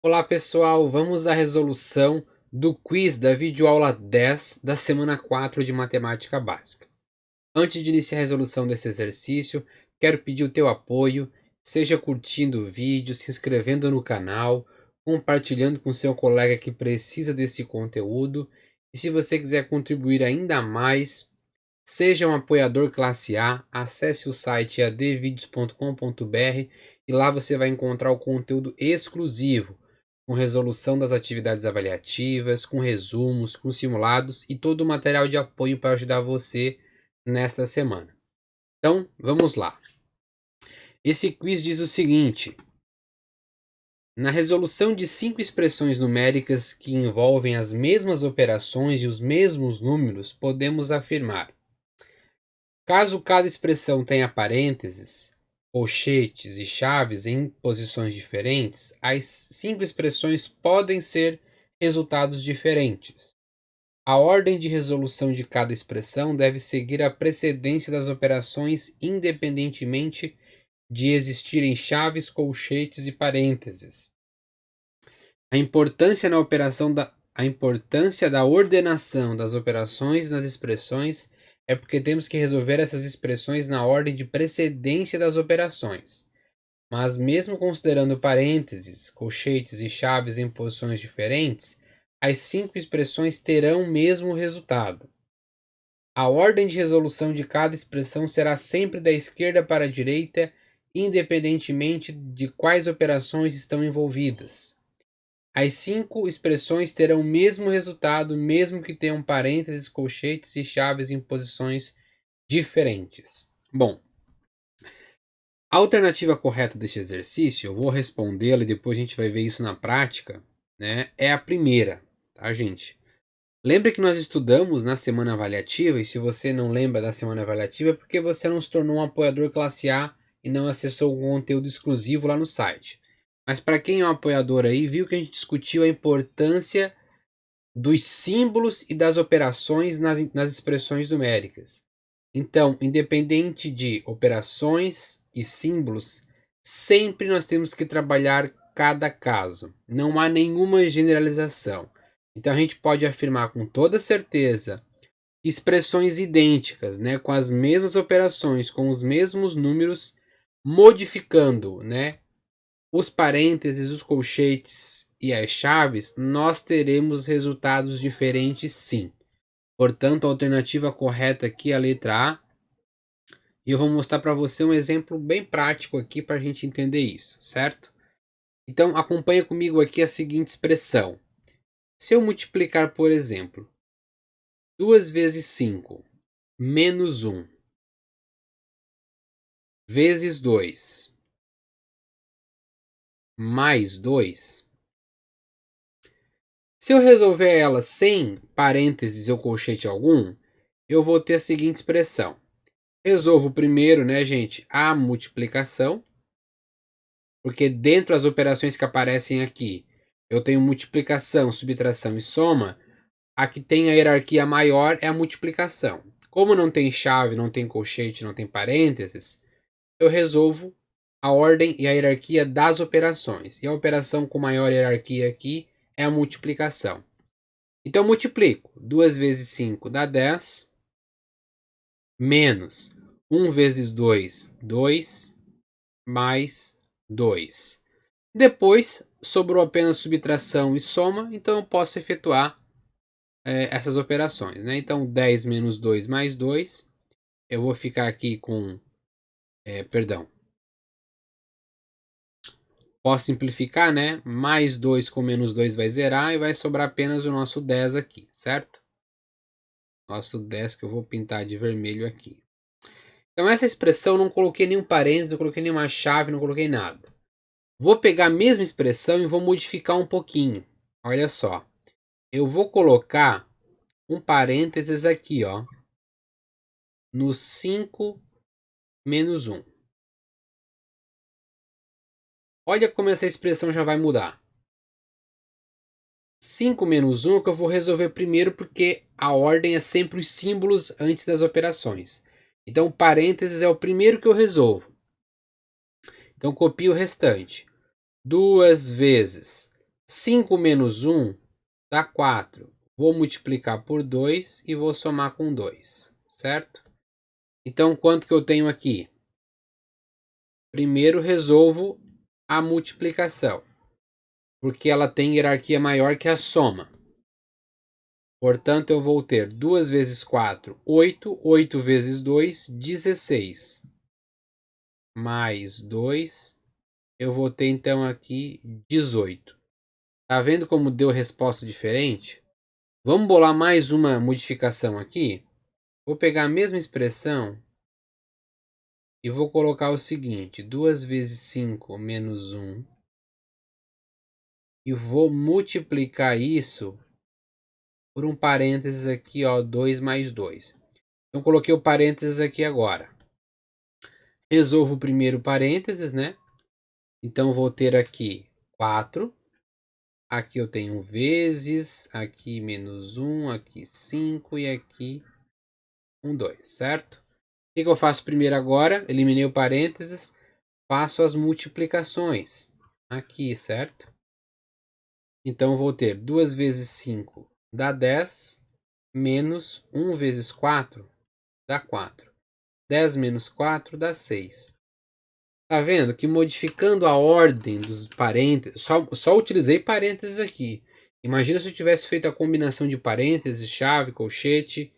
Olá pessoal, vamos à resolução do quiz da videoaula 10 da semana 4 de Matemática Básica. Antes de iniciar a resolução desse exercício, quero pedir o teu apoio, seja curtindo o vídeo, se inscrevendo no canal, compartilhando com seu colega que precisa desse conteúdo e se você quiser contribuir ainda mais, seja um apoiador classe A, acesse o site advideos.com.br e lá você vai encontrar o conteúdo exclusivo com resolução das atividades avaliativas, com resumos, com simulados e todo o material de apoio para ajudar você nesta semana. Então, vamos lá. Esse quiz diz o seguinte: na resolução de 5 expressões numéricas que envolvem as mesmas operações e os mesmos números, podemos afirmar: caso cada expressão tenha parênteses, colchetes e chaves em posições diferentes, as 5 expressões podem ser resultados diferentes. A ordem de resolução de cada expressão deve seguir a precedência das operações independentemente de existirem chaves, colchetes e parênteses. A importância da ordenação das operações nas expressões é porque temos que resolver essas expressões na ordem de precedência das operações. Mas mesmo considerando parênteses, colchetes e chaves em posições diferentes, as 5 expressões terão o mesmo resultado. A ordem de resolução de cada expressão será sempre da esquerda para a direita, independentemente de quais operações estão envolvidas. As 5 expressões terão o mesmo resultado, mesmo que tenham parênteses, colchetes e chaves em posições diferentes. Bom, a alternativa correta deste exercício, eu vou respondê-la e depois a gente vai ver isso na prática, né? É a primeira, tá, gente? Lembra que nós estudamos na semana avaliativa, e se você não lembra da semana avaliativa é porque você não se tornou um apoiador classe A e não acessou um conteúdo exclusivo lá no site. Mas para quem é um apoiador aí, viu que a gente discutiu a importância dos símbolos e das operações nas expressões numéricas. Então, independente de operações e símbolos, sempre nós temos que trabalhar cada caso. Não há nenhuma generalização. Então a gente pode afirmar com toda certeza que expressões idênticas, né, com as mesmas operações, com os mesmos números, modificando, né, os parênteses, os colchetes e as chaves, nós teremos resultados diferentes sim. Portanto, a alternativa correta aqui é a letra A. E eu vou mostrar para você um exemplo bem prático aqui para a gente entender isso, certo? Então, acompanha comigo aqui a seguinte expressão. Se eu multiplicar, por exemplo, 2 vezes 5 menos 1 vezes 2 mais 2, se eu resolver ela sem parênteses ou colchete algum, eu vou ter a seguinte expressão. Resolvo primeiro, né, gente, a multiplicação, porque dentro das operações que aparecem aqui, eu tenho multiplicação, subtração e soma. A que tem a hierarquia maior é a multiplicação. Como não tem chave, não tem colchete, não tem parênteses, eu resolvo a ordem e a hierarquia das operações. E a operação com maior hierarquia aqui é a multiplicação. Então eu multiplico. 2 vezes 5 dá 10, menos 1 vezes 2, 2, mais 2. Depois, sobrou apenas subtração e soma, então eu posso efetuar essas operações, né? Então, 10 menos 2 mais 2, eu vou ficar aqui com, perdão, posso simplificar, né? Mais 2 com menos 2 vai zerar e vai sobrar apenas o nosso 10 aqui, certo? Nosso 10 que eu vou pintar de vermelho aqui. Então, essa expressão eu não coloquei nenhum parênteses, não coloquei nenhuma chave, não coloquei nada. Vou pegar a mesma expressão e vou modificar um pouquinho. Olha só. Eu vou colocar um parênteses aqui, ó, no 5 menos 1. Olha como essa expressão já vai mudar. 5 menos 1 é o que eu vou resolver primeiro, porque a ordem é sempre os símbolos antes das operações. Então, o parênteses é o primeiro que eu resolvo. Então, copio o restante. 2 vezes 5 menos 1 dá 4. Vou multiplicar por 2 e vou somar com 2, certo? Então, quanto que eu tenho aqui? Primeiro resolvo a multiplicação, porque ela tem hierarquia maior que a soma. Portanto, eu vou ter 2 vezes 4, 8. 8 vezes 2, 16. Mais 2, eu vou ter então aqui 18. Tá vendo como deu resposta diferente? Vamos bolar mais uma modificação aqui. Vou pegar a mesma expressão e vou colocar o seguinte: 2 vezes 5 menos 1. E vou multiplicar isso por um parênteses aqui, ó, 2 mais 2. Então, coloquei o parênteses aqui agora. Resolvo o primeiro parênteses, né? Então, vou ter aqui 4. Aqui eu tenho vezes, aqui menos 1, aqui 5 e aqui 2, certo? O que eu faço primeiro agora? Eliminei o parênteses, faço as multiplicações aqui, certo? Então, vou ter 2 vezes 5 dá 10, menos 1 vezes 4 dá 4. 10 menos 4 dá 6. Tá vendo que modificando a ordem dos parênteses, só utilizei parênteses aqui. Imagina se eu tivesse feito a combinação de parênteses, chave, colchete,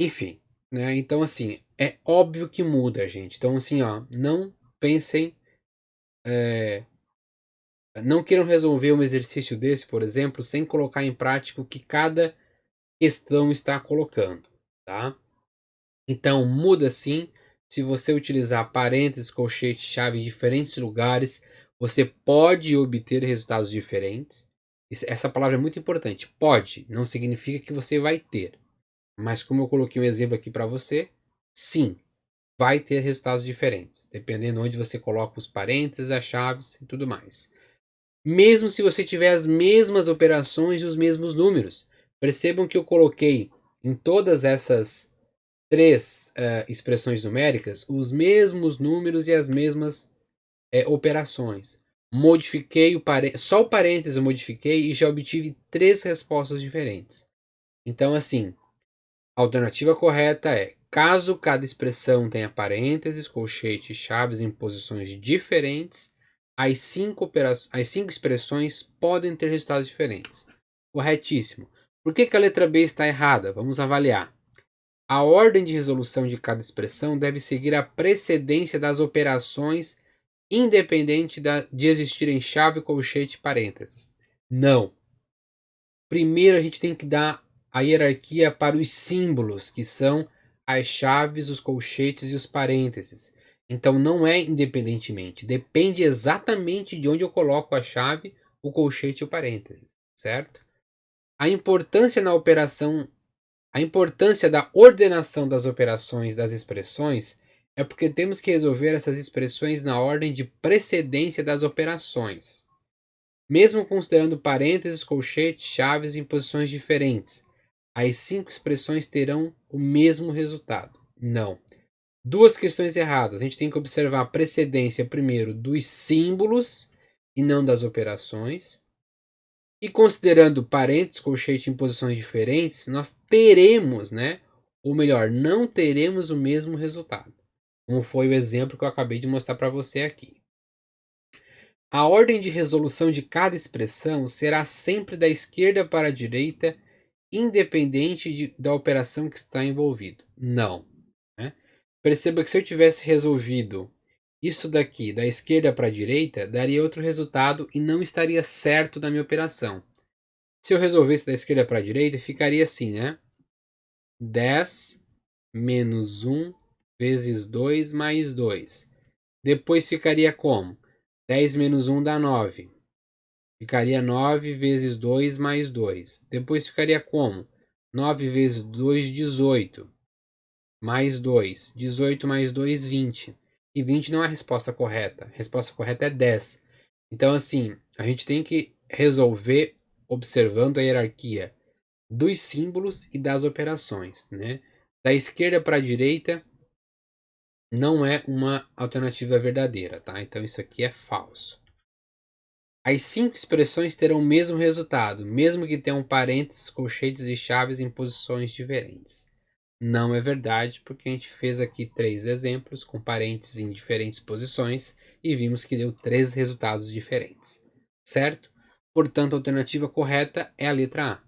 enfim, né? Então, assim, é óbvio que muda, gente. Então, assim, ó, não pensem, não queiram resolver um exercício desse, por exemplo, sem colocar em prática o que cada questão está colocando, tá? Então, muda sim. Se você utilizar parênteses, colchete, chave em diferentes lugares, você pode obter resultados diferentes. Essa palavra é muito importante. Pode, não significa que você vai ter. Mas como eu coloquei um exemplo aqui para você, sim, vai ter resultados diferentes, dependendo onde você coloca os parênteses, as chaves e tudo mais. Mesmo se você tiver as mesmas operações e os mesmos números. Percebam que eu coloquei em todas essas três expressões numéricas os mesmos números e as mesmas operações. Modifiquei só o parênteses eu modifiquei e já obtive três respostas diferentes. Então, assim, a alternativa correta é: caso cada expressão tenha parênteses, colchete e chaves em posições diferentes, as cinco expressões podem ter resultados diferentes. Corretíssimo. Por que a letra B está errada? Vamos avaliar. A ordem de resolução de cada expressão deve seguir a precedência das operações, independente de existirem chave, colchete e parênteses. Não. Primeiro a gente tem que dar a hierarquia para os símbolos, que são as chaves, os colchetes e os parênteses. Então não é independentemente, depende exatamente de onde eu coloco a chave, o colchete e o parênteses, certo? A importância na operação A importância da ordenação das operações das expressões é porque temos que resolver essas expressões na ordem de precedência das operações. Mesmo considerando parênteses, colchetes, chaves em posições diferentes, as cinco expressões terão o mesmo resultado. Não. Duas questões erradas. A gente tem que observar a precedência primeiro dos símbolos e não das operações. E considerando parênteses, colchete em posições diferentes, nós teremos, né? Ou melhor, não teremos o mesmo resultado. Como foi o exemplo que eu acabei de mostrar para você aqui. A ordem de resolução de cada expressão será sempre da esquerda para a direita, independente da operação que está envolvida. Não. Né? Perceba que se eu tivesse resolvido isso daqui da esquerda para a direita, daria outro resultado e não estaria certo da minha operação. Se eu resolvesse da esquerda para a direita, ficaria assim, né? 10 menos 1 vezes 2 mais 2. Depois ficaria como? 10 menos 1 dá 9. Ficaria 9 vezes 2 mais 2. Depois ficaria como? 9 vezes 2, 18. Mais 2. 18 mais 2, 20. E 20 não é a resposta correta. A resposta correta é 10. Então, assim, a gente tem que resolver observando a hierarquia dos símbolos e das operações, né? Da esquerda para a direita não é uma alternativa verdadeira, tá? Então isso aqui é falso. As 5 expressões terão o mesmo resultado, mesmo que tenham parênteses, colchetes e chaves em posições diferentes. Não é verdade, porque a gente fez aqui 3 exemplos com parênteses em diferentes posições e vimos que deu 3 resultados diferentes, certo? Portanto, a alternativa correta é a letra A.